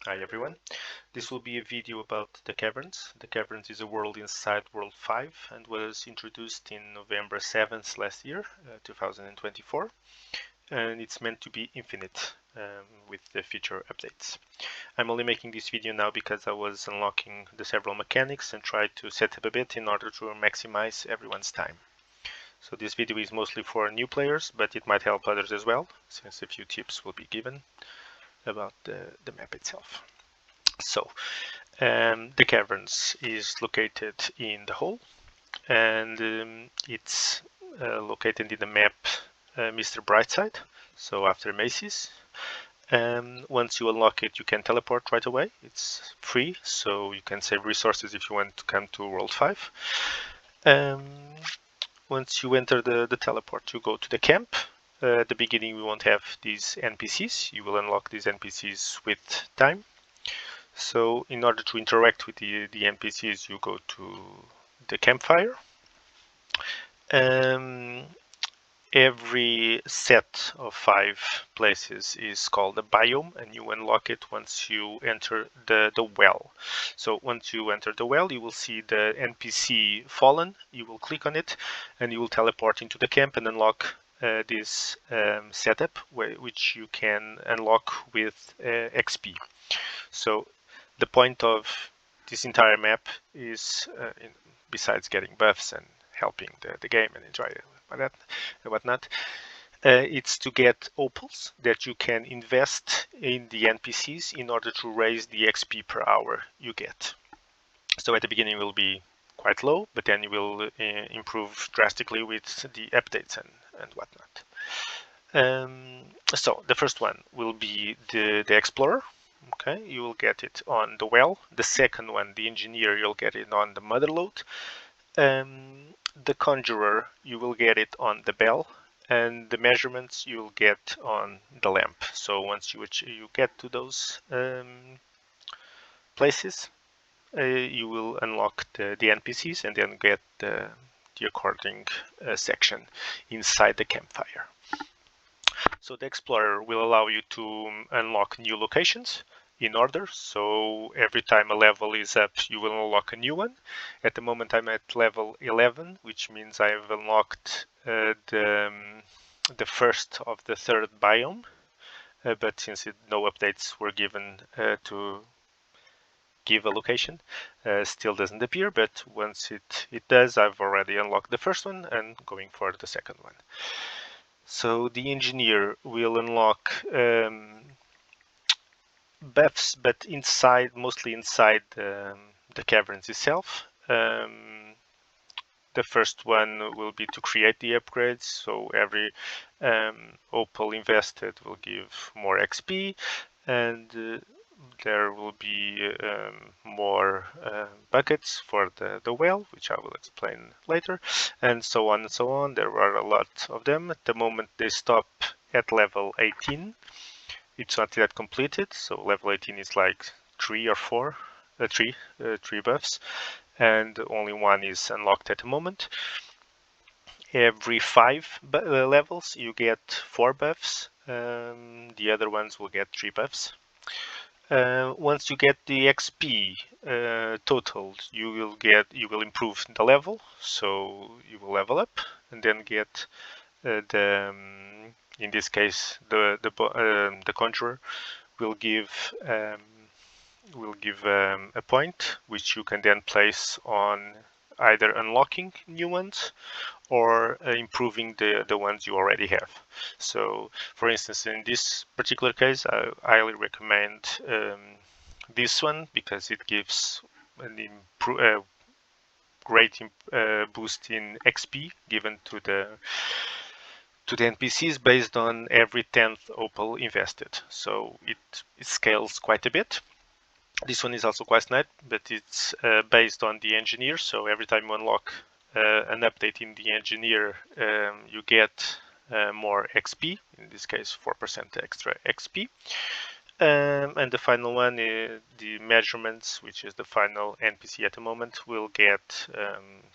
Hi everyone. This will be a video about the Caverns. The Caverns is a world inside World 5 and was introduced in November 7th last year, 2024. And it's meant to be infinite with the future updates. I'm only making this video now because I was unlocking the several mechanics and tried to set up a bit in order to maximize everyone's time. So this video is mostly for new players, but it might help others as well, since a few tips will be given about the map itself. So, the Caverns is located in the hole, and it's located in the map Mr. Brightside, so after Macy's. Once you unlock it, you can teleport right away. It's free, so you can save resources if you want to come to World 5. Once you enter the teleport, you go to the camp. At the beginning, we won't have these NPCs. You will unlock these NPCs with time. So in order to interact with the NPCs, you go to the campfire. Every set of 5 places is called a biome, and you unlock it once you enter the well. So once you enter the well, you will see the NPC Fallen. You will click on it, and you will teleport into the camp and unlock this setup, which you can unlock with XP. So the point of this entire map is, besides getting buffs and helping the game and enjoy it and whatnot, it's to get opals that you can invest in the NPCs in order to raise the XP per hour you get. So at the beginning it will be quite low, but then you will improve drastically with the updates and whatnot. So the first one will be the Explorer. Okay, you will get it on the well. The second one, the Engineer, you'll get it on the Motherlode. The Conjurer, you will get it on the Bell, and the Measurements you'll get on the Lamp. So once you get to those places, you will unlock the NPCs and then get the according section inside the campfire. So the Explorer will allow you to unlock new locations in order. So every time a level is up, you will unlock a new one. At the moment I'm at level 11, which means I have unlocked the first of the third biome. But since no updates were given to give a location, still doesn't appear, but once it does, I've already unlocked the first one and going for the second one. So the Engineer will unlock buffs, but mostly inside the caverns itself. The first one will be to create the upgrades, so every opal invested will give more XP, and there will be more buckets for the well, which I will explain later, and so on and so on. There are a lot of them. At the moment they stop at level 18. It's not yet completed, so level 18 is like 3 or 4, 3 buffs, and only 1 is unlocked at the moment. Every 5 levels you get 4 buffs, the other ones will get 3 buffs. Once you get the XP total, you will improve the level, so you will level up and then get in this case the Conjurer will give a point which you can then place on either unlocking new ones or improving the ones you already have. So for instance, in this particular case, I highly recommend this one because it gives an great boost in XP given to the NPCs based on every 10th opal invested. So it scales quite a bit. This one is also quite nice, but it's based on the Engineer, so every time you unlock an update in the Engineer, you get more XP, in this case 4% extra XP. And the final one, the Measurements, which is the final NPC at the moment, will get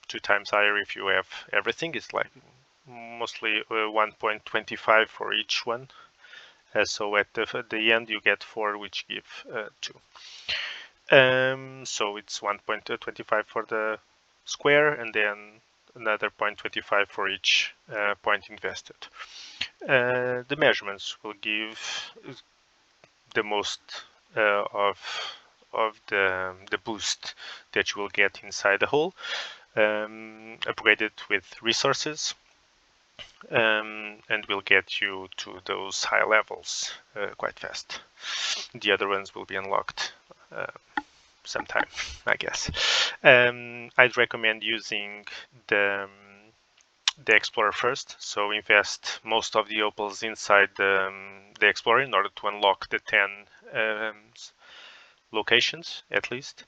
2 times higher if you have everything. It's like mostly 1.25 for each one, So at the end you get 4, which give 2. So it's 1.25 for the square, and then another 0.25 for each point invested. The measurements will give the most of the boost that you will get inside the hole, upgraded with resources, and will get you to those high levels quite fast. The other ones will be unlocked sometime, I guess. I'd recommend using the Explorer first, so invest most of the opals inside the Explorer in order to unlock the 10 locations at least.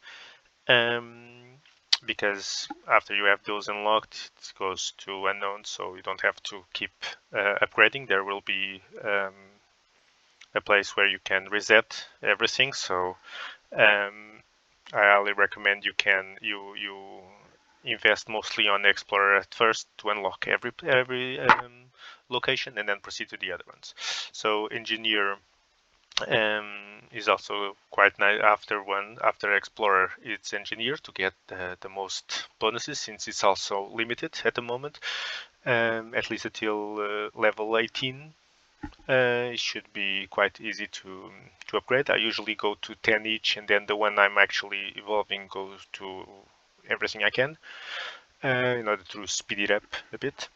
Because after you have those unlocked, it goes to unknown, so you don't have to keep upgrading. There will be a place where you can reset everything. So I highly recommend you invest mostly on Explorer at first to unlock every location, and then proceed to the other ones. So Engineer is also quite nice. After Explorer, it's Engineer to get the most bonuses, since it's also limited at the moment, at least until level 18. It should be quite easy to upgrade. I usually go to 10 each, and then the one I'm actually evolving goes to everything I can in order to speed it up a bit.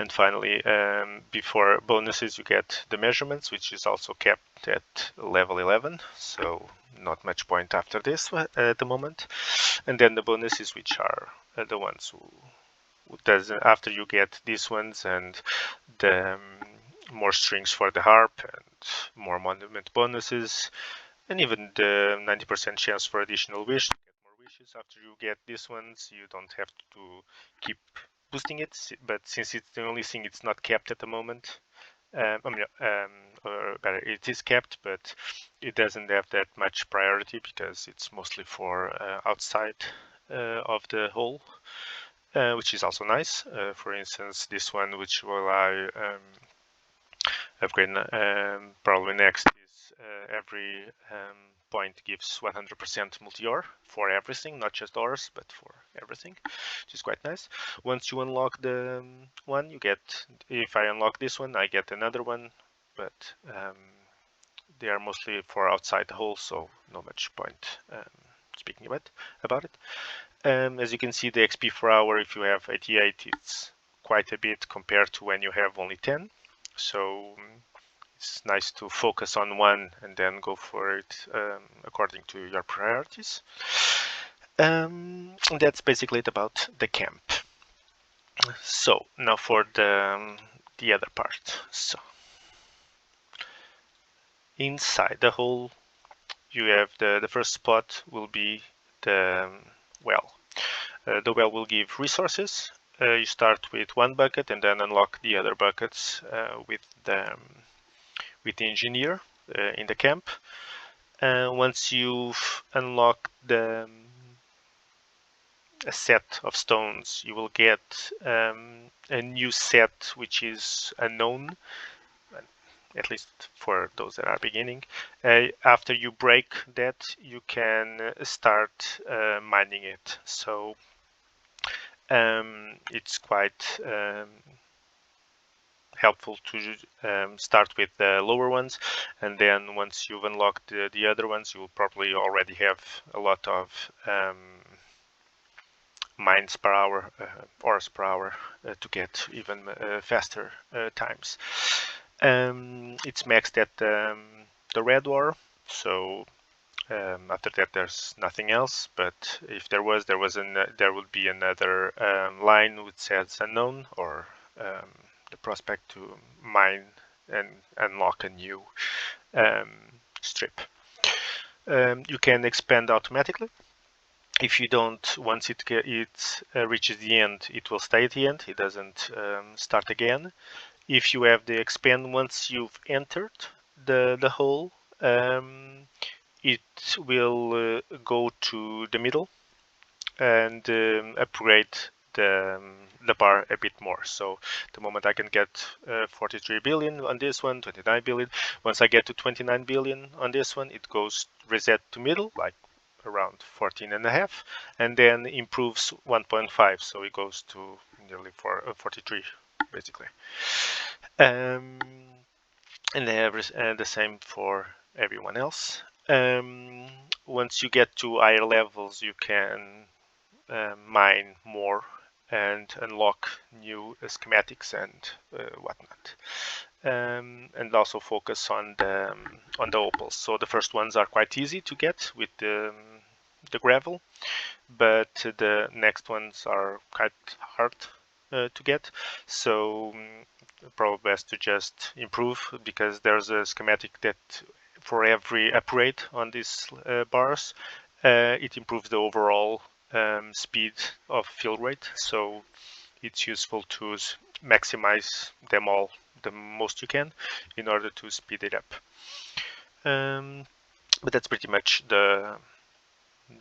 And finally, before bonuses, you get the measurements, which is also kept at level 11, so not much point after this at the moment. And then the bonuses, which are the ones who does after you get these ones, and the more strings for the harp, and more monument bonuses, and even the 90% chance for additional wish. To get more wishes after you get these ones, you don't have to keep boosting it, but since it's the only thing it's not kept at the moment, or better, it is kept, but it doesn't have that much priority because it's mostly for outside of the hole, which is also nice. For instance, this one, which will I upgrade probably next, is every point gives 100% multi-ore for everything, not just ores, but for everything, which is quite nice. Once you unlock the one, you get, if I unlock this one, I get another one, but they are mostly for outside the hole, so no much point speaking about it. As you can see, the XP per hour, if you have 88, it's quite a bit compared to when you have only 10. So it's nice to focus on one and then go for it according to your priorities. That's basically it about the camp. So now for the other part. So inside the hole, you have the first spot will be the well. The well will give resources. You start with one bucket and then unlock the other buckets with the engineer in the camp. Once you've unlocked a set of stones, you will get a new set which is unknown, at least for those that are beginning. After you break that, you can start mining it. So it's quite helpful to start with the lower ones, and then once you've unlocked the other ones, you'll probably already have a lot of mines per hour, ores per hour, to get even faster times. It's maxed at the red ore, so after that there's nothing else. But if there would be another line which says unknown, or the prospect to mine and unlock a new strip. You can expand automatically. If you don't, once it reaches the end, it will stay at the end. It doesn't start again. If you have the expand once you've entered the hole, it will go to the middle and upgrade the bar a bit more. So the moment I can get 43 billion on this one, 29 billion. Once I get to 29 billion on this one, it goes reset to middle, like around 14 and a half, and then improves 1.5, so it goes to nearly 43 basically. And the same for everyone else. Once you get to higher levels, you can mine more and unlock new schematics and whatnot. And also focus on the opals. So the first ones are quite easy to get with the gravel, but the next ones are quite hard to get. So probably best to just improve, because there's a schematic that for every upgrade on these bars, it improves the overall speed of fill rate. So it's useful to maximize them all the most you can in order to speed it up. But that's pretty much the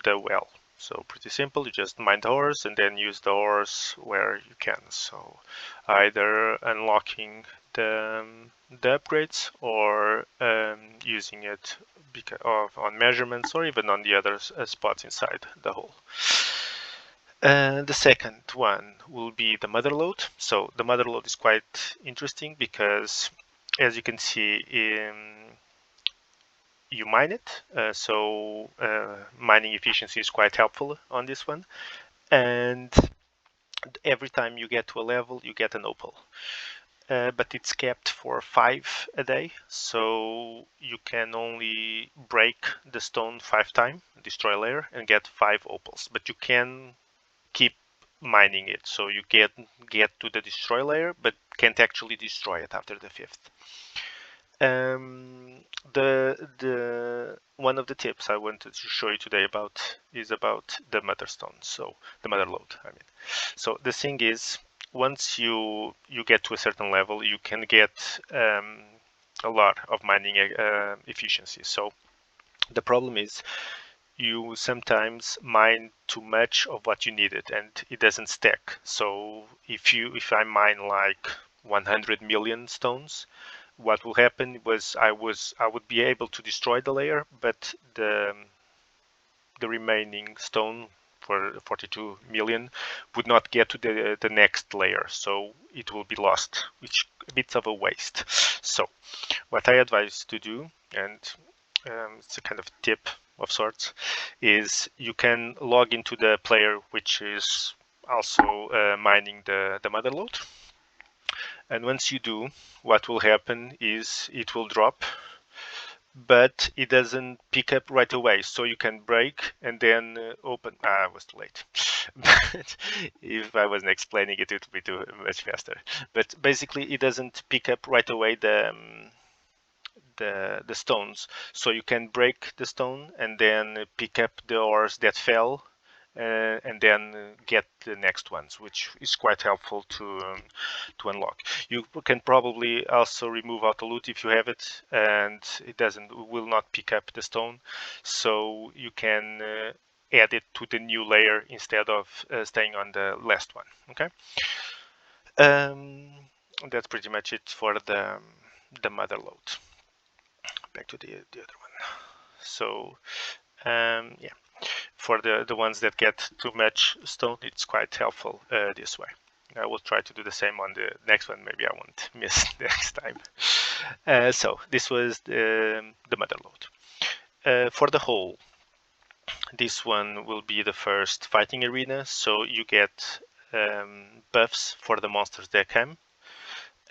well. So pretty simple, you just mine the ores and then use the ores where you can. So either unlocking the upgrades or using it on measurements, or even on the other spots inside the hole. The second one will be the Motherlode. So the Motherlode is quite interesting because, as you can see, you mine it. So mining efficiency is quite helpful on this one. And every time you get to a level, you get an opal. But it's capped for 5 a day, so you can only break the stone 5 times, destroy layer, and get 5 opals. But you can keep mining it, so you get to the destroy layer, but can't actually destroy it after the 5th. The one of the tips I wanted to show you today is about the Motherstone, so the Motherlode, I mean. So the thing is, once you get to a certain level, you can get a lot of mining efficiency. So the problem is, you sometimes mine too much of what you needed and it doesn't stack. So if I mine like 100 million stones, what will happen was I would be able to destroy the layer, but the remaining stone for 42 million would not get to the next layer, so it will be lost, which is a bit of a waste. So what I advise to do, and it's a kind of tip of sorts, is you can log into the player which is also mining the Motherlode. And once you do, what will happen is it will drop, but it doesn't pick up right away. So you can break and then open. I was too late. But if I wasn't explaining it, it would be too much faster. But basically, it doesn't pick up right away the stones. So you can break the stone and then pick up the ores that fell, and then get the next ones, which is quite helpful to unlock. You can probably also remove auto loot if you have it, and it will not pick up the stone, so you can add it to the new layer instead of staying on the last one. Okay, that's pretty much it for the Motherlode. Back to the other one. So yeah, for the ones that get too much stone, it's quite helpful this way. I will try to do the same on the next one. Maybe I won't miss next time. So this was the Motherlode. For the hole, this one will be the first fighting arena. So you get buffs for the monsters that come,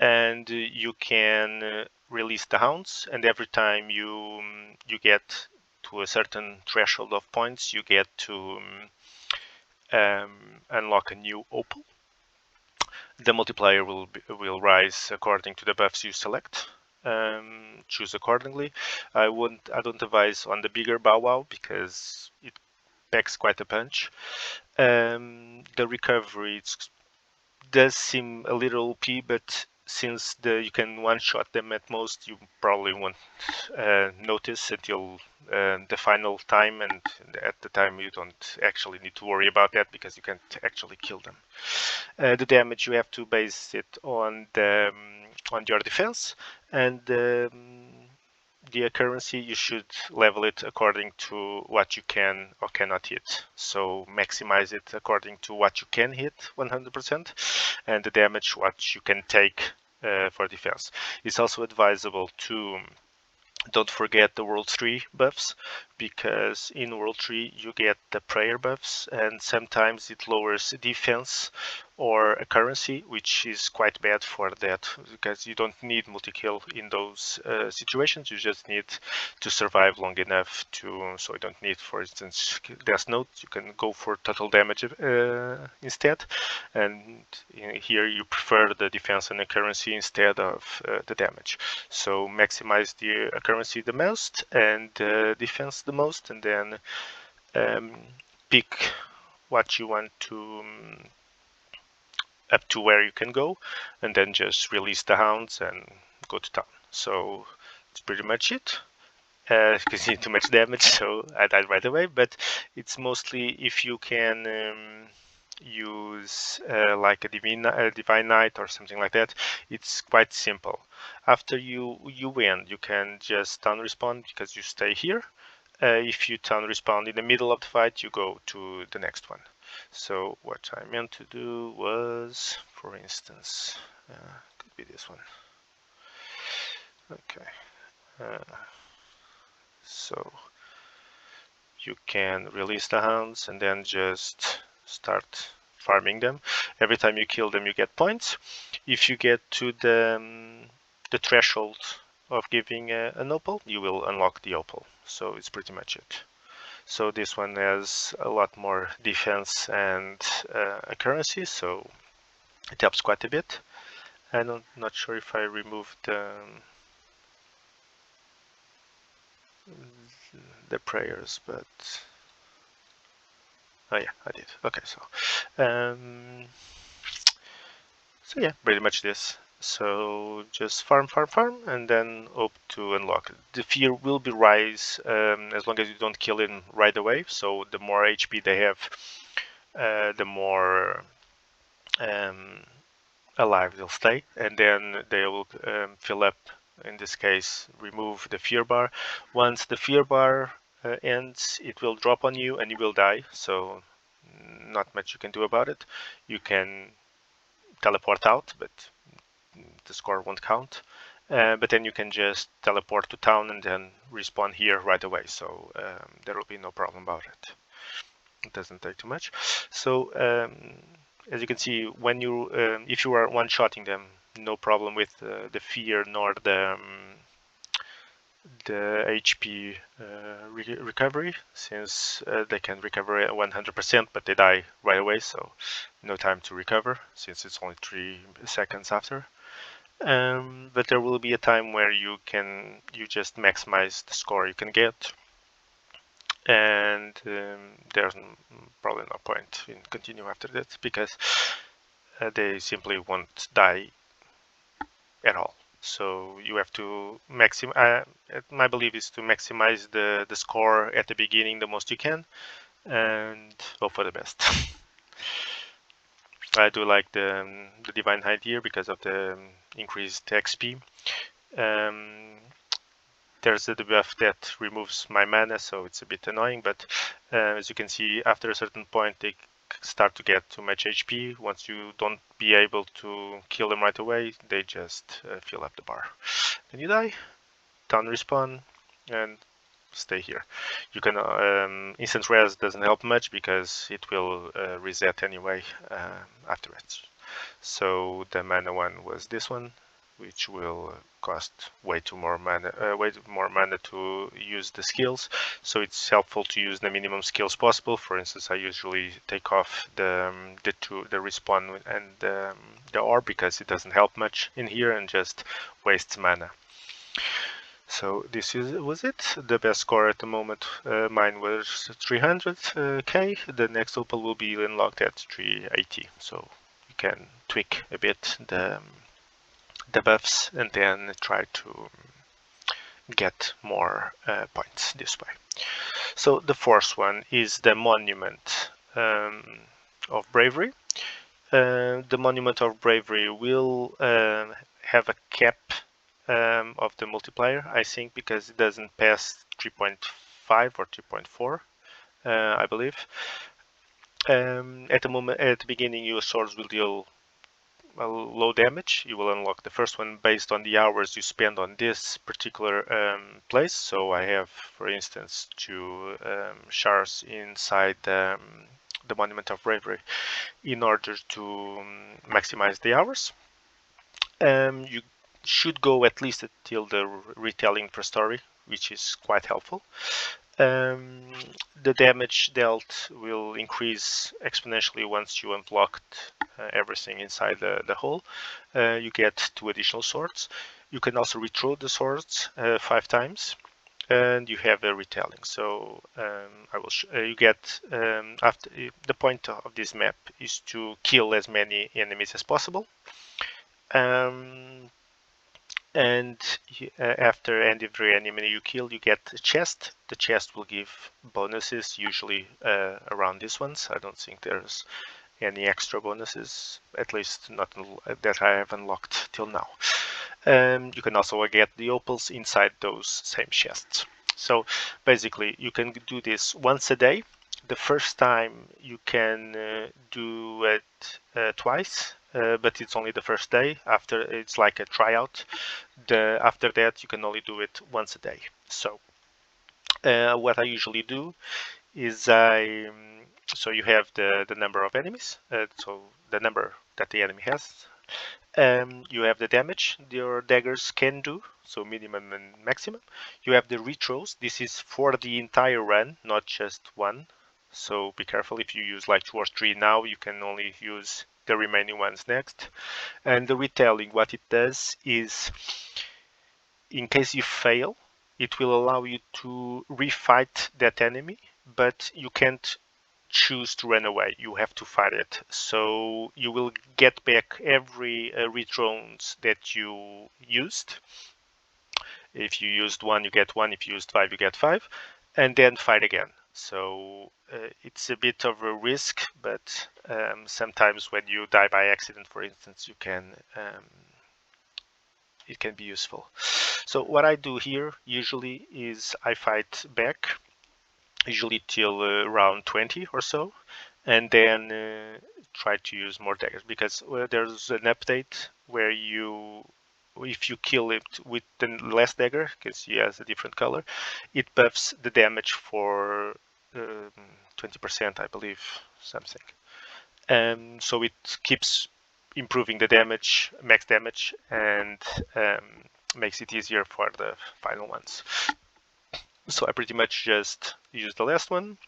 and you can release the hounds. And every time you get to a certain threshold of points, you get to unlock a new opal. The multiplier will rise according to the buffs you select. Choose accordingly. I don't advise on the bigger bow wow because it packs quite a punch. The recovery does seem a little OP, but since you can one-shot them at most, you probably won't notice until the final time, and at the time you don't actually need to worry about that because you can't actually kill them. The damage, you have to base it on your defense, and the accuracy, you should level it according to what you can or cannot hit. So maximize it according to what you can hit 100%, and the damage what you can take for defense. It's also advisable to don't forget the World 3 buffs, because in World 3 you get the prayer buffs, and sometimes it lowers defense or a currency, which is quite bad for that, because you don't need multi-kill in those situations. You just need to survive long enough to, so you don't need, for instance, Death Note. You can go for total damage instead, and here you prefer the defense and the currency instead of the damage. So maximize the currency the most and defense the most, and then pick what you want to up to where you can go, and then just release the hounds and go to town. So it's pretty much it. Because you need too much damage, so I died right away. But it's mostly if you can use like a divine knight or something like that. It's quite simple. After you win, you can just town respawn because you stay here. If you town respawn in the middle of the fight, you go to the next one. So what I meant to do was, for instance, could be this one. Okay. So you can release the hounds and then just start farming them. Every time you kill them, you get points. If you get to the threshold of giving an opal, you will unlock the opal. So it's pretty much it. So this one has a lot more defense and accuracy, so it helps quite a bit. I'm not sure if I removed the prayers, but oh yeah, I did. Okay, so yeah, pretty much this. So just farm, and then hope to unlock it. The fear will be rise as long as you don't kill it right away. So the more HP they have, the more alive they'll stay, and then they will fill up. In this case, remove the fear bar. Once the fear bar ends, it will drop on you and you will die. So not much you can do about it. You can teleport out, but the score won't count. But then you can just teleport to town and then respawn here right away. So there will be no problem about it. It doesn't take too much. So as you can see, when you if you are one-shotting them, no problem with the fear nor the HP recovery, since they can recover 100%, but they die right away, so no time to recover, since it's only 3 seconds after. But there will be a time where you just maximize the score you can get, and there's probably no point in continue after that, because they simply won't die at all. So you have to my belief is to maximize the score at the beginning the most you can, and hope for the best. I do like the Divine Hide here because of the increased XP. There's the buff that removes my mana, so it's a bit annoying, but as you can see, after a certain point they start to get too much HP. Once you don't be able to kill them right away, they just fill up the bar. Then you die, town respawn, and stay here. You can instant res doesn't help much because it will reset anyway afterwards. So the mana one was this one, which will cost way more mana to use the skills. So it's helpful to use the minimum skills possible. For instance, I usually take off the respawn and the orb, because it doesn't help much in here and just wastes mana. So this was it. The best score at the moment, mine was 300k. The next opal will be unlocked at 380. So you can tweak a bit the buffs and then try to get more points this way. So the fourth one is the Monument of Bravery. The Monument of Bravery will have a cap of the multiplier, I think, because it doesn't pass 3.5 or 3.4, I believe. At the beginning, your swords will deal low damage. You will unlock the first one based on the hours you spend on this particular place. So I have, for instance, 2 shards inside the Monument of Bravery in order to maximize the hours. You should go at least until the retelling per story, which is quite helpful. The damage dealt will increase exponentially once you unlocked everything inside the hole. You get 2 additional swords. You can also rethrow the swords 5 times, and you have a retelling. So I will you get after the point of this map is to kill as many enemies as possible. And after every enemy you kill, you get a chest. The chest will give bonuses, usually around these ones. I don't think there's any extra bonuses, at least not that I have unlocked till now. You can also get the opals inside those same chests. So basically, you can do this once a day. The first time you can do it twice, but it's only the first day. After, it's like a tryout. After that, you can only do it once a day. So what I usually do is so you have the number of enemies, so the number that the enemy has. You have the damage your daggers can do, so minimum and maximum. You have the rethrows. This is for the entire run, not just one. So be careful if you use like 2 or 3 now, you can only use the remaining ones next. And the retelling, what it does is, in case you fail, it will allow you to refight that enemy, but you can't choose to run away. You have to fight it. So you will get back every rethrows that you used. If you used 1, you get 1. If you used 5, you get 5, and then fight again. So it's a bit of a risk, but sometimes when you die by accident, for instance, you can it can be useful. So what I do here usually is I fight back, usually till round 20 or so, and then try to use more daggers, because there's an update where if you kill it with the last dagger, because he has a different color, it buffs the damage for 20%, I believe, something. So it keeps improving the damage, max damage, and makes it easier for the final ones. So I pretty much just use the last one.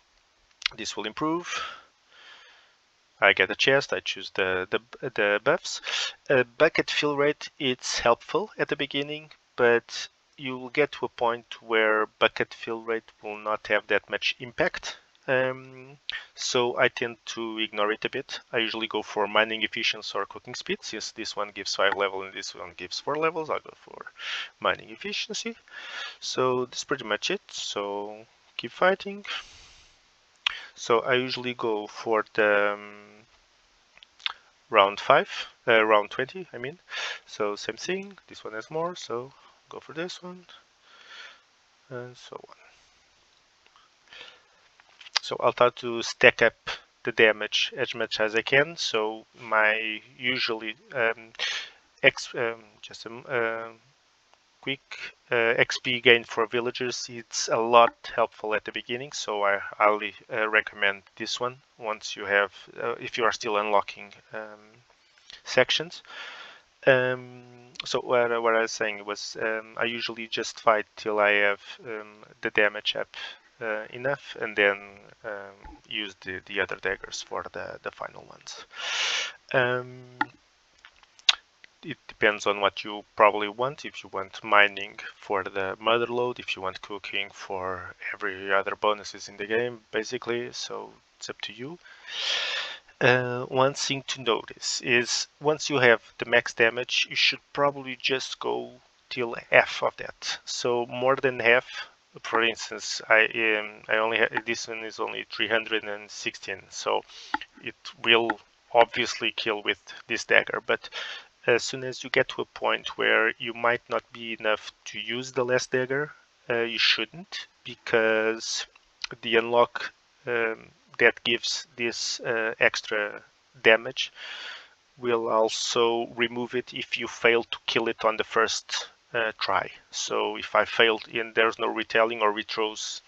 This will improve. I get a chest, I choose the buffs. Bucket fill rate, it's helpful at the beginning, but you will get to a point where bucket fill rate will not have that much impact. So I tend to ignore it a bit. I usually go for mining efficiency or cooking speed. Since this one gives 5 levels and this one gives 4 levels, I'll go for mining efficiency. So that's pretty much it. So keep fighting. So I usually go for the round 20, I mean. So same thing, this one has more, so go for this one, and so on. So I'll try to stack up the damage as much as I can. So my usually just a quick XP gain for villagers, it's a lot helpful at the beginning, so I highly recommend this one once you have, if you are still unlocking sections. So what I was saying was I usually just fight till I have the damage up enough, and then use the other daggers for the final ones. It depends on what you probably want. If you want mining for the Motherlode, if you want cooking for every other bonuses in the game, basically, so it's up to you. One thing to notice is once you have the max damage, you should probably just go till half of that. So more than half. For instance, I only this one is only 316, so it will obviously kill with this dagger. But as soon as you get to a point where you might not be enough to use the last dagger, you shouldn't, because the unlock that gives this extra damage will also remove it if you fail to kill it on the first try. So if I failed and there's no retelling or rethrows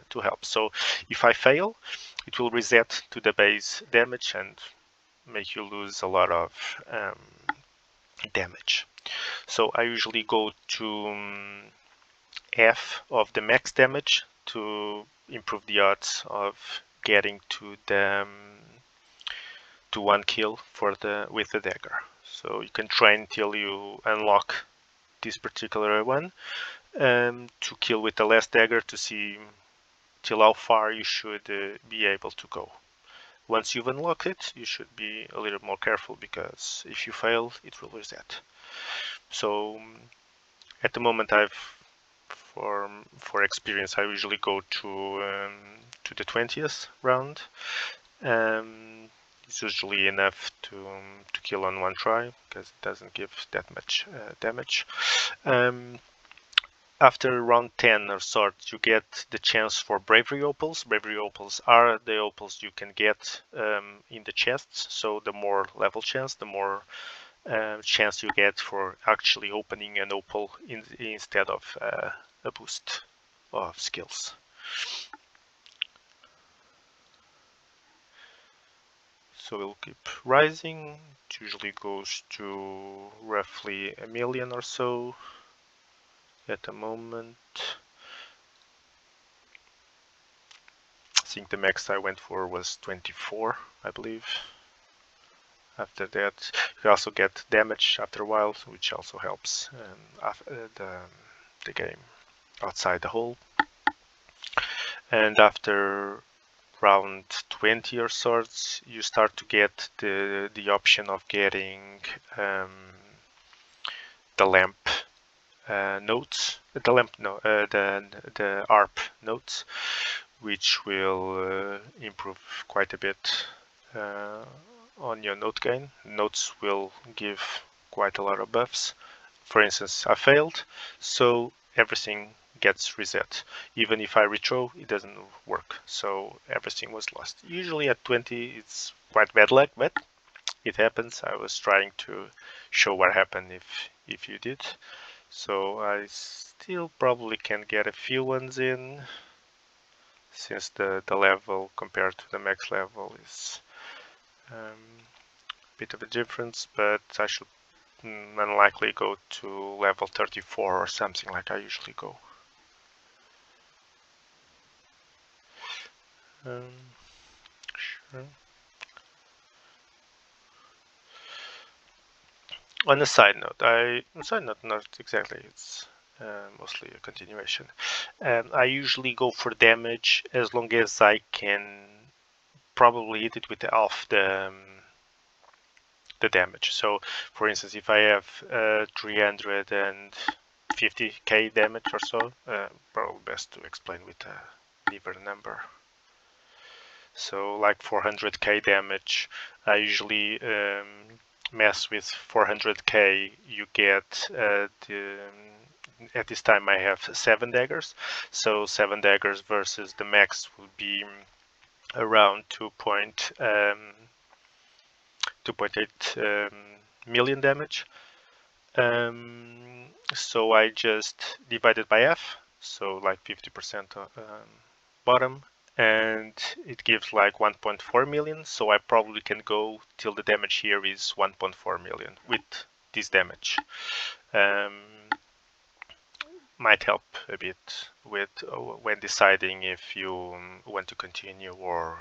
to help. So if I fail, it will reset to the base damage and make you lose a lot of damage. So I usually go to half of the max damage to improve the odds of getting to the to one kill for with the dagger. So you can train till you unlock this particular one to kill with the last dagger to see till how far you should be able to go. Once you've unlocked it, you should be a little more careful, because if you fail, it will reset. So at the moment, for experience, I usually go to the 20th round. It's usually enough to kill on one try, because it doesn't give that much damage. After round 10 or sort, you get the chance for Bravery Opals. Bravery Opals are the opals you can get in the chests. So the more level chance, the more chance you get for actually opening an opal instead of a boost of skills. So we'll keep rising. It usually goes to roughly 1 million or so at the moment. I think the max I went for was 24, I believe. After that, you also get damage after a while, which also helps the game outside the hole. And after round 20 or sorts, you start to get the option of getting the lamp notes, the Harp notes, which will improve quite a bit on your note gain. Notes will give quite a lot of buffs. For instance, I failed, so everything gets reset. Even if I rethrow, it doesn't work, so everything was lost. Usually at 20 it's quite bad luck, but it happens. I was trying to show what happened if you did. So I still probably can get a few ones in, since the level compared to the max level is a bit of a difference, but I should unlikely go to level 34 or something like I usually go. Sure. On a side note, not exactly, it's mostly a continuation. I usually go for damage as long as I can probably hit it with half the damage. So, for instance, if I have 350k damage or so, probably best to explain with a even number. So, like 400k damage, I usually mess with 400k. You get at this time I have 7 daggers, so 7 daggers versus the max will be around 2.8 million damage. So I just divide it by half, so like 50% bottom, and it gives like 1.4 million. So I probably can go till the damage here is 1.4 million with this damage. Might help a bit with when deciding if you want to continue or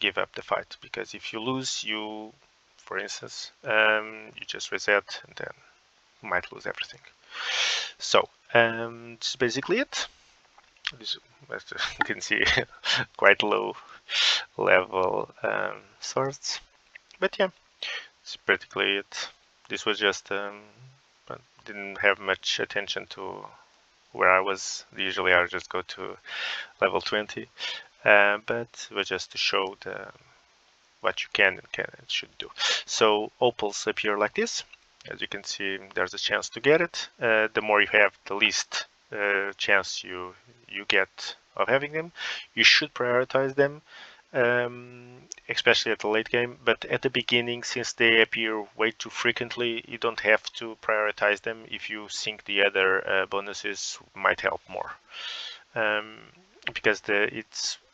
give up the fight, because if you lose, you, for instance, you just reset and then might lose everything. So this is basically it. This, as you can see, quite low level swords. But yeah, it's practically it. This was just didn't have much attention to where I was. Usually I just go to level 20, but it was just to show what you can and should do. So opals appear like this. As you can see, there's a chance to get it. The more you have, the least chance you get of having them. You should prioritize them, especially at the late game. But at the beginning, since they appear way too frequently, you don't have to prioritize them. If you think the other bonuses might help more, because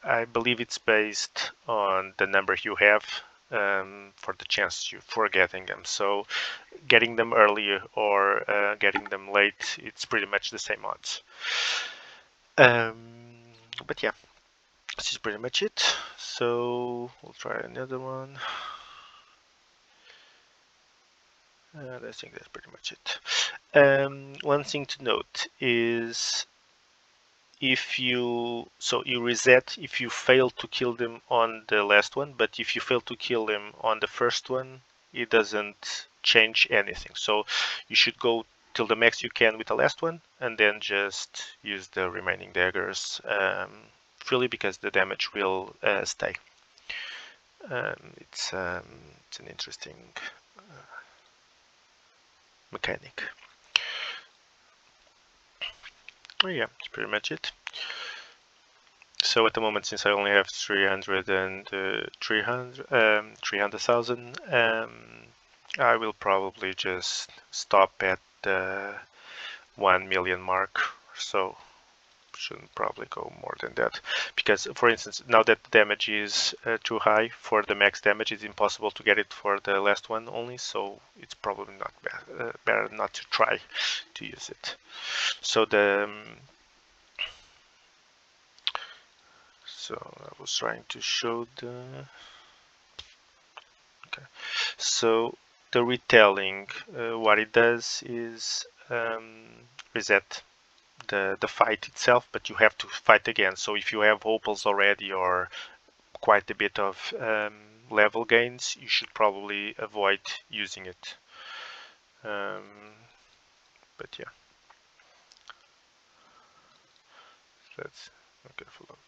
I believe it's based on the number you have for the chance for getting them. So getting them early or getting them late, it's pretty much the same odds. But yeah, this is pretty much it. So we'll try another one. And I think that's pretty much it. One thing to note is if you reset if you fail to kill them on the last one, but if you fail to kill them on the first one, it doesn't change anything. So you should go till the max you can with the last one, and then just use the remaining daggers freely, because the damage will stay. It's an interesting mechanic. Oh yeah, that's pretty much it. So at the moment, since I only have 300,000, I will probably just stop at the 1 million mark. So shouldn't probably go more than that, because for instance, now that the damage is too high for the max damage, it's impossible to get it for the last one only. So it's probably not better not to try to use it. So So I was trying to show okay. So the retelling, what it does is reset the fight itself, but you have to fight again. So if you have opals already or quite a bit of level gains, you should probably avoid using it. But yeah, let's be careful of it.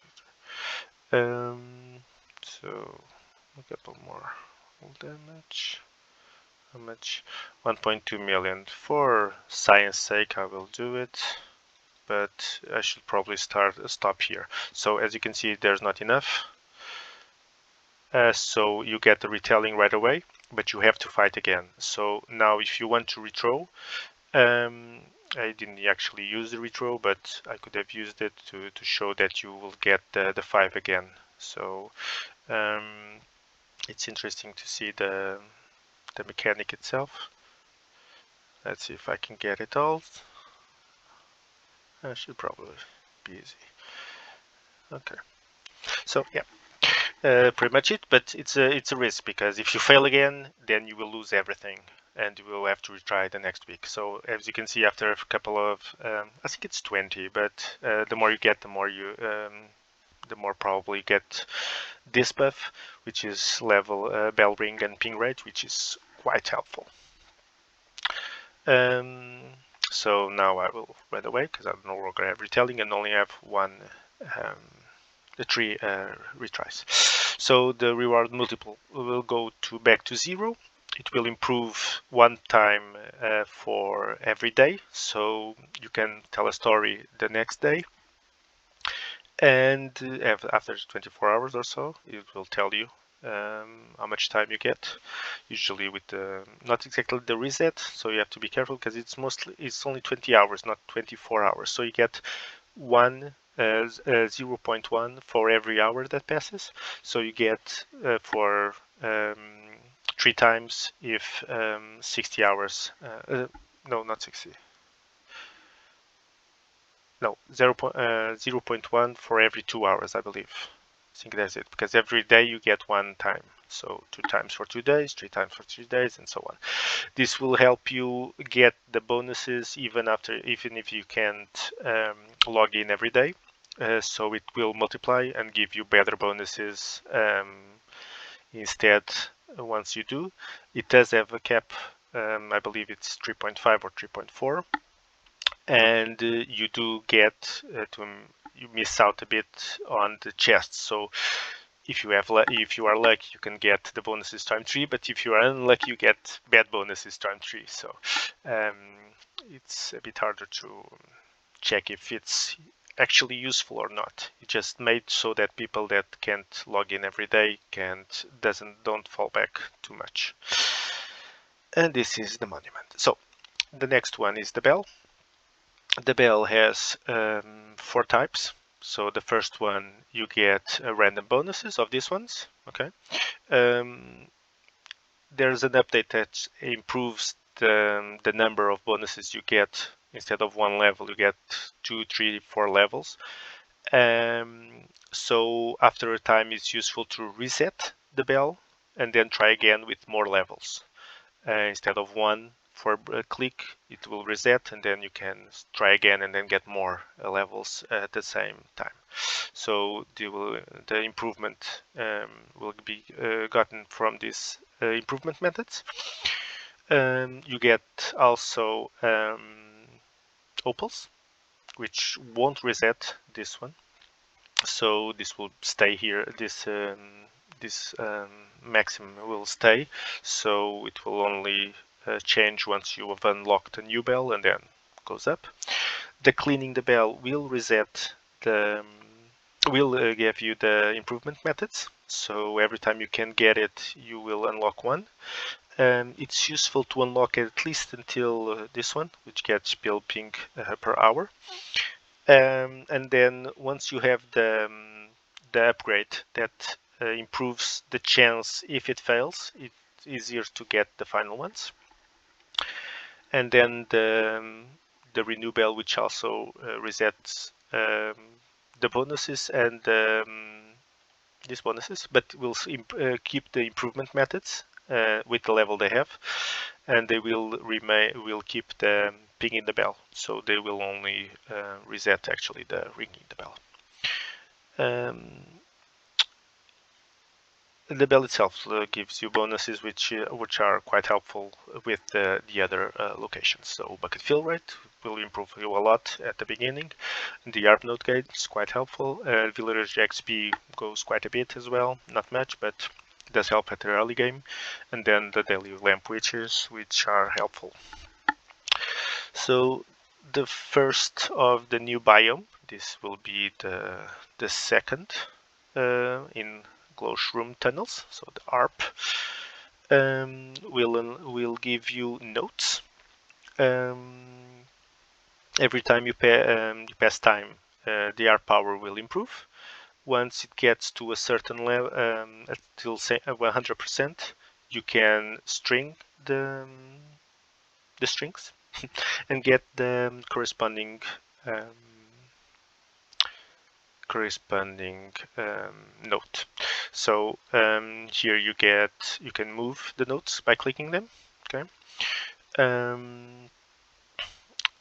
So a couple more damage. How much? 1.2 million. For science sake, I will do it, but I should probably stop here. So as you can see, there's not enough. So you get the retelling right away, but you have to fight again. So now if you want to retro, I didn't actually use the retro, but I could have used it to show that you will get the 5 again. So it's interesting to see the mechanic itself. Let's see if I can get it all. That should probably be easy. Okay. So yeah, pretty much it. But it's a risk, because if you fail again, then you will lose everything, and you will have to retry the next week. So as you can see, after a couple of, I think it's 20, but the more you get, the more probably you get this buff, which is level bell ring and ping rate, which is quite helpful. So now I will run away, because I no longer have retelling and only have the 3 retries. So the reward multiple will go back to 0. It will improve 1 time for every day, so you can tell a story the next day. And after 24 hours or so, it will tell you how much time you get, usually with not exactly the reset, so you have to be careful, because it's only 20 hours, not 24 hours. So you get 0.1 for every hour that passes. So you get for 3 times if 60 hours. No, not 60. No, 0.1 for every 2 hours, I believe. I think that's it, because every day you get 1 time. So 2 times for 2 days, 3 times for 3 days, and so on. This will help you get the bonuses even if you can't log in every day. so it will multiply and give you better bonuses instead. Once you do, it does have a cap. I believe it's 3.5 or 3.4, and you do get you miss out a bit on the chests. So if you are lucky, you can get the bonuses time 3, but if you are unlucky, you get bad bonuses time 3. So um, it's a bit harder to check if it's actually useful or not. It just made so that people that can't log in every day don't fall back too much. And this is the monument. So the next one is the bell. The bell has 4 types. So the first one, you get random bonuses of these ones. Okay. There's an update that improves the number of bonuses you get. Instead of 1 level, you get 2, 3, 4 levels. So after a time, it's useful to reset the bell and then try again with more levels. Instead of 1 for a click, it will reset, and then you can try again and then get more levels at the same time. So the improvement will be gotten from these improvement methods. You get also Opals, which won't reset this one. So this will stay here. This maximum will stay. So it will only change once you have unlocked a new bell and then goes up. The cleaning the bell will reset will give you the improvement methods. So every time you can get it, you will unlock one. It's useful to unlock at least until this one, which gets bill ping per hour. And then once you have the upgrade that improves the chance, if it fails, it's easier to get the final ones. And then the renew bell, which also resets the bonuses and these bonuses, but will keep the improvement methods with the level they have, and they will keep the pinging the bell, so they will only reset actually the ringing the bell. The bell itself gives you bonuses which are quite helpful with the other locations. So bucket fill rate will improve you a lot at the beginning. The Harp node gate is quite helpful. Village XP goes quite a bit as well, not much, but it does help at the early game. And then the daily lamp witches, which are helpful. So the first of the new biome, this will be the second in Glowshroom tunnels. So the Harp will give you notes. Every time you pass time, the Harp power will improve. Once it gets to a certain level, until 100%, you can string the strings and get the corresponding note. So here you can move the notes by clicking them. Okay.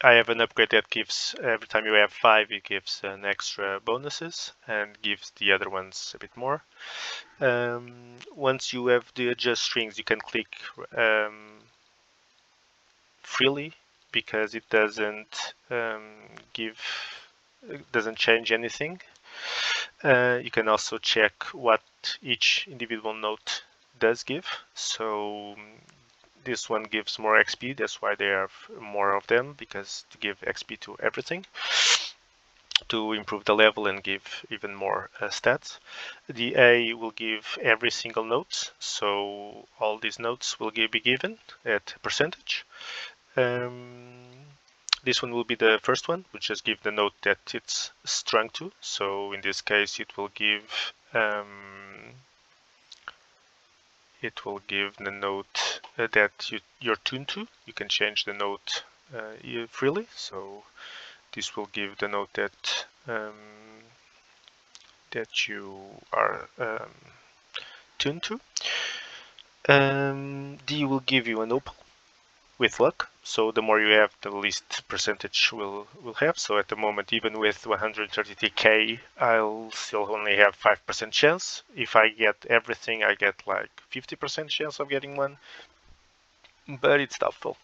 I have an upgrade that gives every time you have 5, it gives an extra bonuses and gives the other ones a bit more. Once you have the adjust strings, you can click freely because it doesn't change anything. You can also check what each individual note does give. So this one gives more XP, that's why they have more of them, because to give XP to everything, to improve the level and give even more stats. The A will give every single note, so all these notes will be given at a percentage. This one will be the first one, which just give the note that it's strung to. So in this case, it will give the note that you're tuned to. You can change the note freely. So this will give the note that that you are tuned to. D will give you an opal. with luck. So the more you have, the least percentage will have. So at the moment, even with 133k, I'll still only have 5% chance. If I get everything, I get like 50% chance of getting one, but it's doubtful.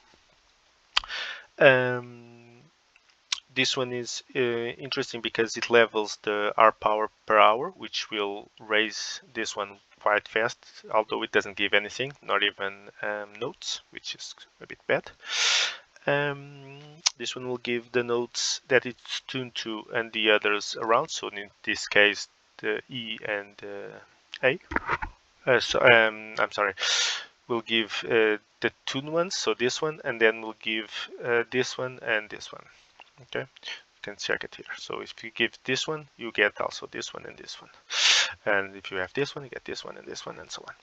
This one is interesting because it levels the Harp power per hour, which will raise this one quite fast, although it doesn't give anything, not even notes, which is a bit bad. This one will give the notes that it's tuned to and the others around, so in this case the E and A. I'm sorry, we'll give the tuned ones, so this one, and then we'll give this one and this one. Okay, you can check it here. So if you give this one, you get also this one and this one, and if you have this one, you get this one and this one, and so on.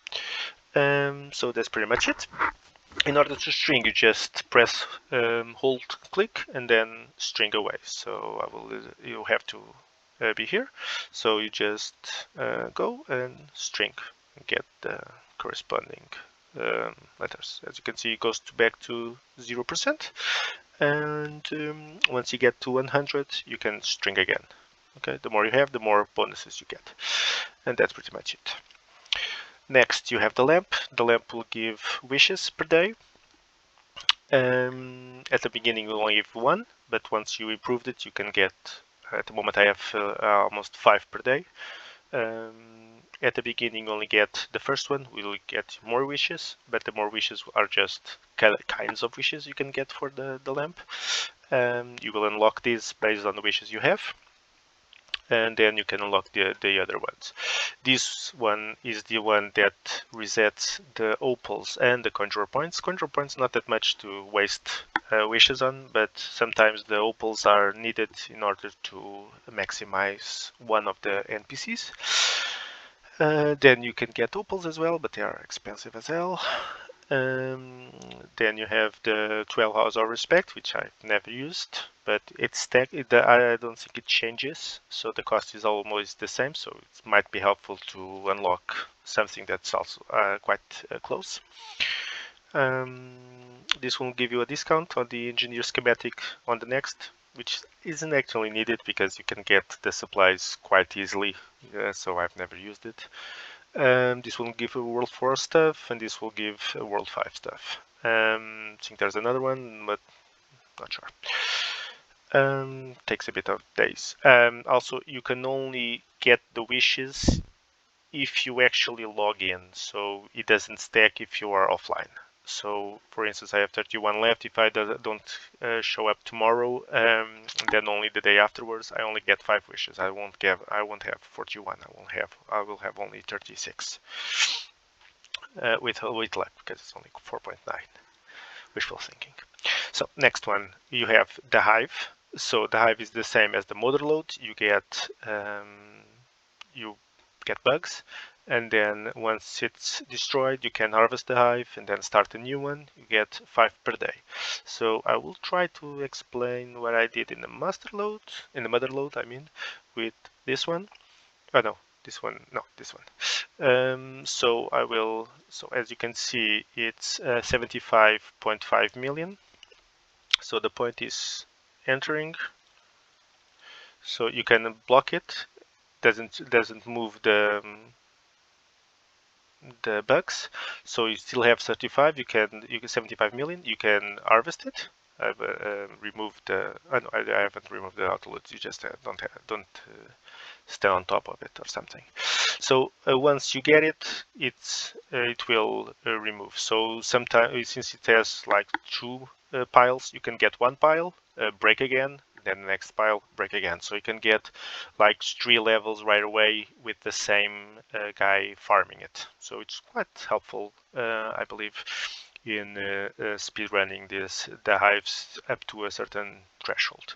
So that's pretty much it. In order to string, you just press hold click and then string away. So you have to be here. So you just go and string and get the corresponding letters. As you can see, it goes back to 0%. And once you get to 100, you can string again. Okay, the more you have, the more bonuses you get. And that's pretty much it. Next, you have the lamp. The lamp will give wishes per day. At the beginning, you only give one, but once you improved it, you can get, at the moment I have almost 5 per day. At the beginning, you only get the first one, will get more wishes, but the more wishes are just kinds of wishes you can get for the lamp. You will unlock these based on the wishes you have, and then you can unlock the other ones. This one is the one that resets the opals and the conjurer points. Conjurer points not that much to waste wishes on, but sometimes the opals are needed in order to maximize one of the NPCs. Then you can get opals as well, but they are expensive as hell. Then you have the 12 hours of respect, which I've never used, but it's I don't think it changes, so the cost is almost the same, so it might be helpful to unlock something that's also quite close. This will give you a discount on the engineer schematic on the next, which isn't actually needed because you can get the supplies quite easily, so I've never used it. This will give a World 4 stuff, and this will give a World 5 stuff. I think there's another one, but not sure. Takes a bit of days. Also, you can only get the wishes if you actually log in, so it doesn't stack if you are offline. So, for instance, I have 31 left. If I don't show up tomorrow, then only the day afterwards, I only get 5 wishes. I won't have 41. I will have only 36 with luck, because it's only 4.9. Wishful thinking. So next one, you have the Hive. So the Hive is the same as the Motherlode. You get bugs, and then once it's destroyed, you can harvest the hive and then start a new one. You get 5 per day. So I will try to explain what I did in the Motherlode, I mean, with this one. Oh no, this one. So I will. So as you can see, it's 75.5 million. So the point is entering. So you can block it. Doesn't move the bugs, so you still have 35. You can 75 million. You can harvest it. I've removed the. No, I haven't removed the autoloads. You just don't stay on top of it or something. So once you get it, it will remove. So sometimes, since it has like 2 piles, you can get 1 pile, break again, then the next pile, break again. So you can get like 3 levels right away with the same guy farming it. So it's quite helpful, I believe, in speedrunning the hives up to a certain threshold.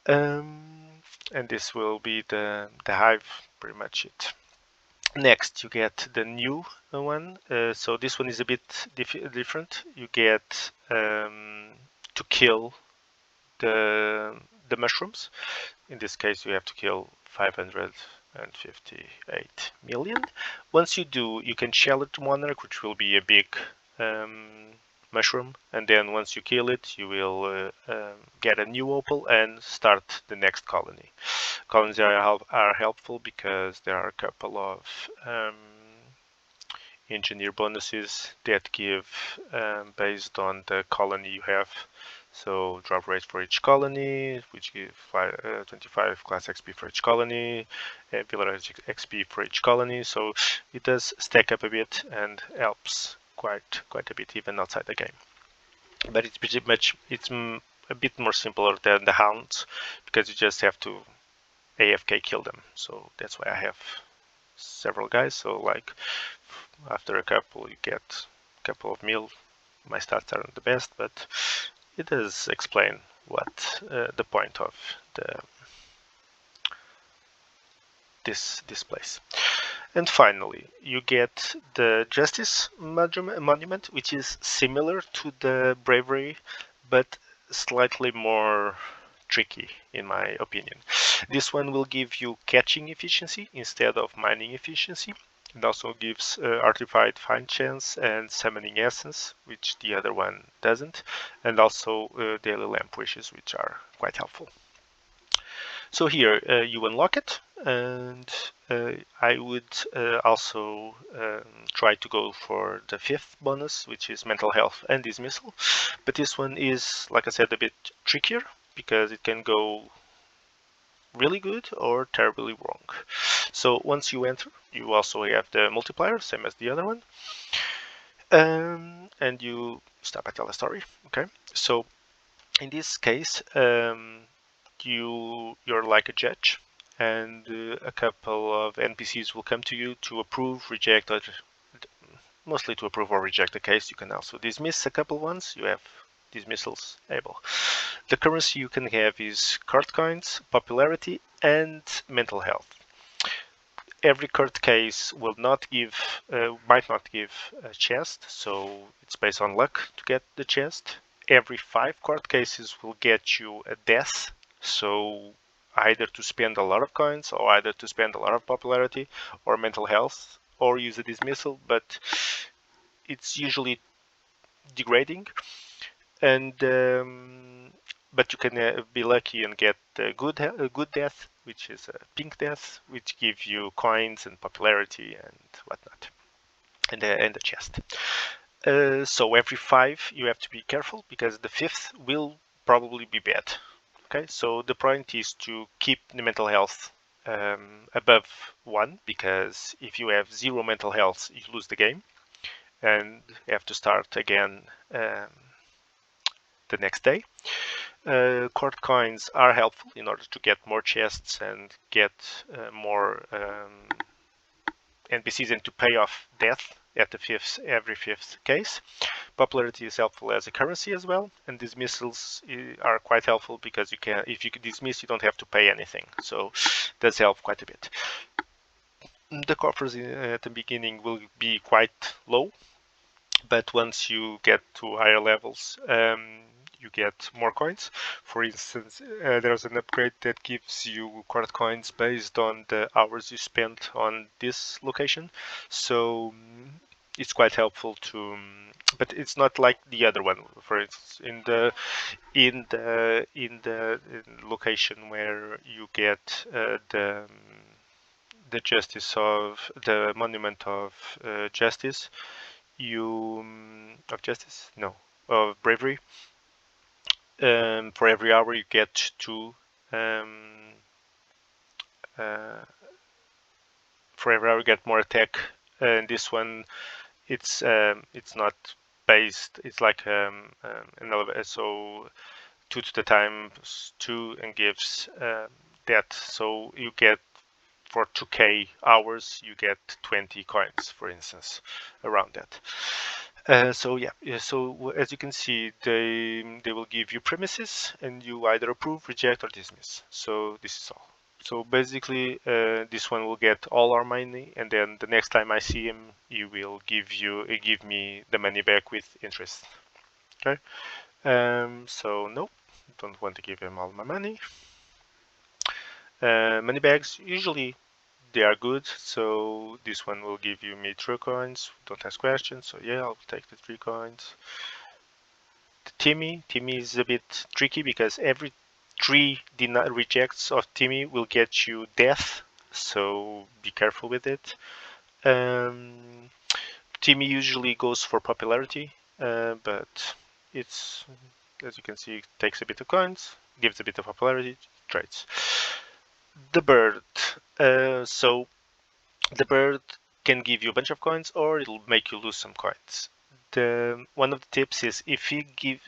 And this will be the hive, pretty much it. Next, you get the new one. So this one is a bit different. You get to kill the mushrooms. In this case, you have to kill 558 million. Once you do, you can challenge Monarch, which will be a big mushroom, and then once you kill it, you will get a new opal and start the next colony. Colonies are helpful because there are a couple of engineer bonuses that give based on the colony you have. So drop rate for each colony, which give 25 class XP for each colony, village XP for each colony. So it does stack up a bit and helps quite a bit even outside the game. But it's pretty much a bit more simpler than the hounds because you just have to AFK kill them. So that's why I have several guys. So like after a couple you get a couple of mil. My stats aren't the best, but it does explain what the point of this place. And finally, you get the Justice Monument, which is similar to the Bravery, but slightly more tricky, in my opinion. This one will give you catching efficiency instead of mining efficiency. It also gives Artified Find Chance and Summoning Essence, which the other one doesn't, and also Daily Lamp Wishes, which are quite helpful. So here you unlock it, and I would also try to go for the 5th bonus, which is Mental Health and Dismissal. But this one is, like I said, a bit trickier because it can go really good or terribly wrong. So once you enter, you also have the multiplier, same as the other one, and you stop and tell a story. Okay, so in this case, you're like a judge, and a couple of NPCs will come to you to approve, reject, or mostly to approve or reject the case. You can also dismiss a couple ones. You have dismissals able. The currency you can have is card coins, popularity, and mental health. Every card case will not give, might not give a chest, so it's based on luck to get the chest. Every 5 card cases will get you a death, so either to spend a lot of coins, or either to spend a lot of popularity, or mental health, or use a dismissal, but it's usually degrading. And but you can be lucky and get a good death, which is a pink death, which gives you coins and popularity and whatnot, and the chest. So every 5 you have to be careful because the 5th will probably be bad. Okay, so the point is to keep the mental health above 1, because if you have 0 mental health, you lose the game and you have to start again the next day. Court coins are helpful in order to get more chests and get more NPCs and to pay off death at the every 5th case. Popularity is helpful as a currency as well, and dismissals are quite helpful because you can, if you dismiss, you don't have to pay anything, so that's help quite a bit. The coffers at the beginning will be quite low, but once you get to higher levels, you get more coins. For instance, there's an upgrade that gives you court coins based on the hours you spent on this location, so it's quite helpful to, but it's not like the other one. For instance, in the location where you get the justice of the Monument of Justice, of Bravery. For every hour you get 2. For every hour you get more attack. And this one, it's not based. It's like an elevator. So 2 to the times 2 and gives that. So you get, for 2k hours you get 20 coins, for instance, around that. So as you can see, they will give you premises and you either approve, reject, or dismiss. So this is all. So basically this one will get all our money, and then the next time I see him, he will give me the money back with interest. Okay. So no, don't want to give him all my money. Money bags, usually they are good, so this one will give you me 3 coins. Don't ask questions, so yeah, I'll take the 3 coins. Timmy. Timmy is a bit tricky because every 3 rejects of Timmy will get you death, so be careful with it. Timmy usually goes for popularity, but it's, as you can see, it takes a bit of coins, gives a bit of popularity, traits. The bird. So the bird can give you a bunch of coins, or it'll make you lose some coins. One of the tips is if you give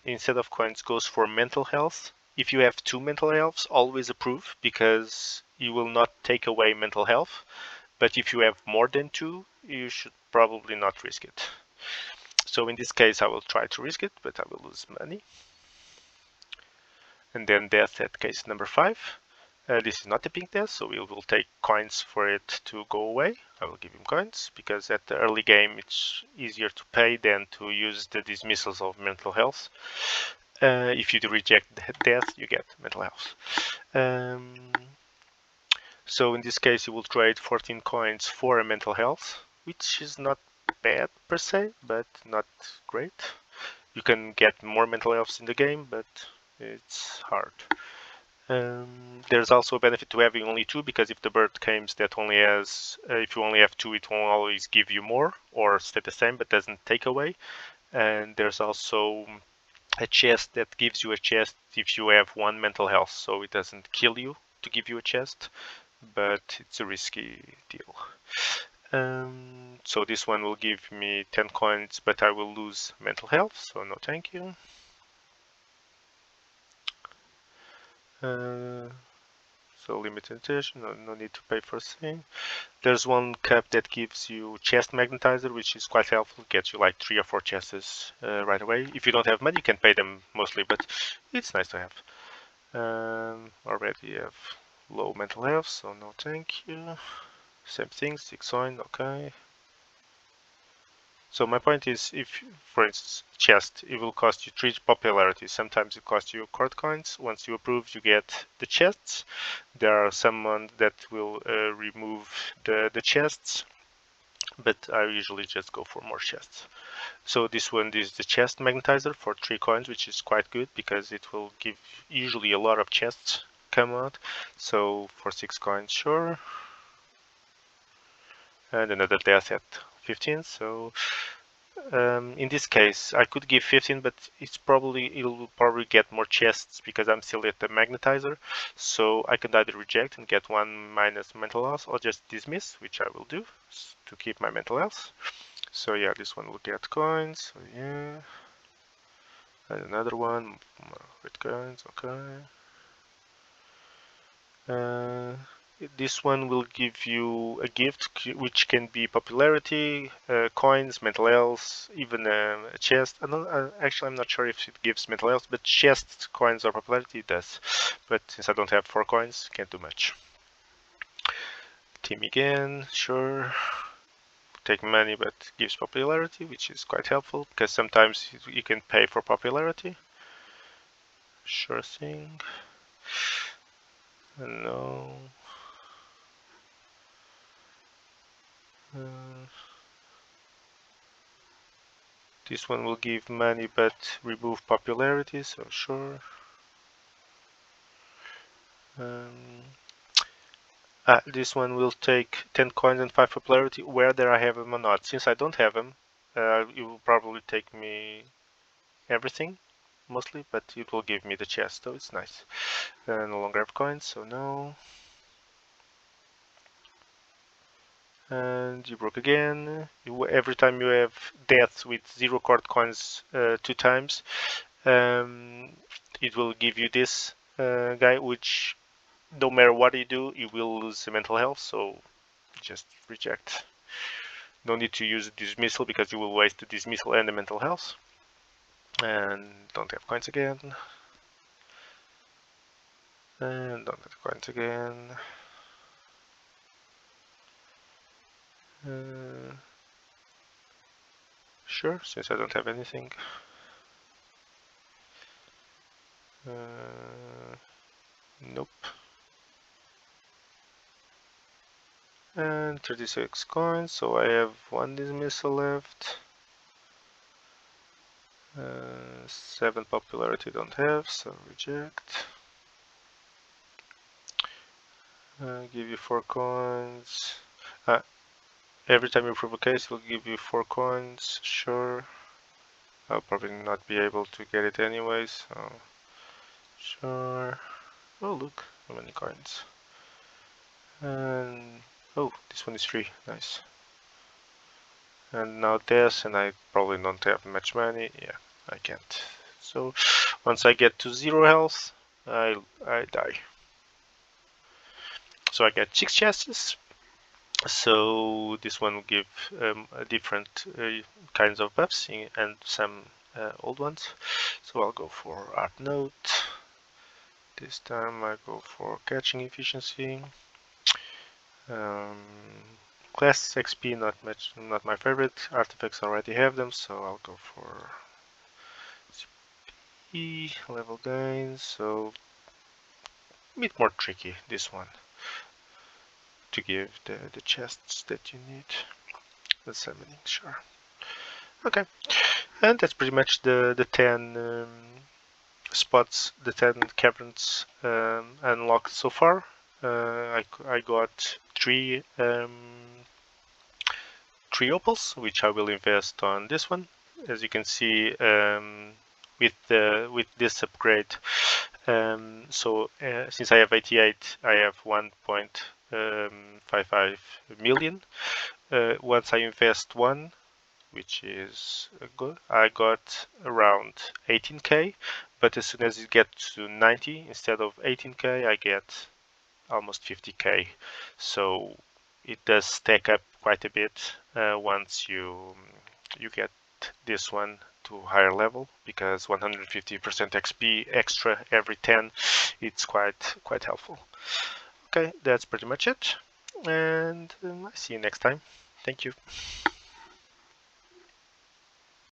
instead of coins goes for mental health. If you have 2 mental healths, always approve because you will not take away mental health. But if you have more than 2, you should probably not risk it. So in this case, I will try to risk it, but I will lose money. And then death at case number 5. This is not a pink death, so we will take coins for it to go away. I will give him coins, because at the early game it's easier to pay than to use the dismissals of mental health. If you reject death, you get mental health. So in this case, you will trade 14 coins for a mental health, which is not bad per se, but not great. You can get more mental healths in the game, but it's hard. There's also a benefit to having only 2, because if the bird comes that only has, if you only have 2, it will always give you more or stay the same, but doesn't take away. And there's also a chest that gives you a chest if you have 1 mental health, so it doesn't kill you to give you a chest, but it's a risky deal. So this one will give me 10 coins, but I will lose mental health, so no thank you. So limited edition, no need to pay for a thing. There's one cup that gives you chest magnetizer, which is quite helpful. Gets you like 3 or 4 chests right away. If you don't have money, you can pay them mostly, but it's nice to have. Already have low mental health, so no thank you. Same thing, 6 coin, okay. So my point is, if, for instance, chest, it will cost you 3 popularity. Sometimes it costs you court coins. Once you approve, you get the chests. There are some that will remove the chests, but I usually just go for more chests. So this one is the chest magnetizer for 3 coins, which is quite good because it will give usually a lot of chests come out. So for 6 coins, sure. And another death at 15, so in this case I could give 15, but it'll probably get more chests because I'm still at the magnetizer, so I can either reject and get 1 minus mental health, or just dismiss, which I will do to keep my mental health. So yeah, this one will get coins, so yeah, and another one with coins, okay. This one will give you a gift, which can be popularity, coins, mental health, even a chest. Actually, I'm not sure if it gives mental health, but chest, coins, or popularity it does. But since I don't have 4 coins, can't do much. Team again, sure. Take money, but gives popularity, which is quite helpful, because sometimes you can pay for popularity. Sure thing. No. This one will give money but remove popularity, so sure. This one will take 10 coins and 5 popularity, whether I have them or not. Since I don't have them, it will probably take me everything, mostly, but it will give me the chest, so it's nice. No longer have coins, so no. And you broke again. Every time you have death with 0 court coins 2 times, it will give you this guy, which no matter what you do, you will lose the mental health, so just reject. No need to use dismissal because you will waste the dismissal and the mental health. And don't have coins again. And don't have coins again. Sure, since I don't have anything. Nope. And 36 coins, so I have 1 dismissal left. 7 popularity don't have, so reject. Give you 4 coins. Every time you prove a case, it will give you 4 coins. Sure. I'll probably not be able to get it anyways, so sure. Oh, look, how many coins. And oh, this one is free. Nice. And now this, and I probably don't have much money. Yeah, I can't. So once I get to 0 health, I die. So I get 6 chests. So this one will give different kinds of buffs and some old ones. So I'll go for Art Note. This time I go for catching efficiency. Class XP not my favorite. Artifacts already have them, so I'll go for CP level gains. So a bit more tricky this one to give the chests that you need. The summoning, sure. Okay, and that's pretty much the 10 spots, the 10 caverns unlocked so far. I got 3 opals, which I will invest on this one. As you can see, with this upgrade, since I have 88, I have 1.55 million. Once I invest 1, which is good, I got around 18k, but as soon as it gets to 90, instead of 18k, I get almost 50k. So it does stack up quite a bit once you get this one to higher level, because 150% XP extra every 10, it's quite helpful. Okay, that's pretty much it, and I see you next time. Thank you.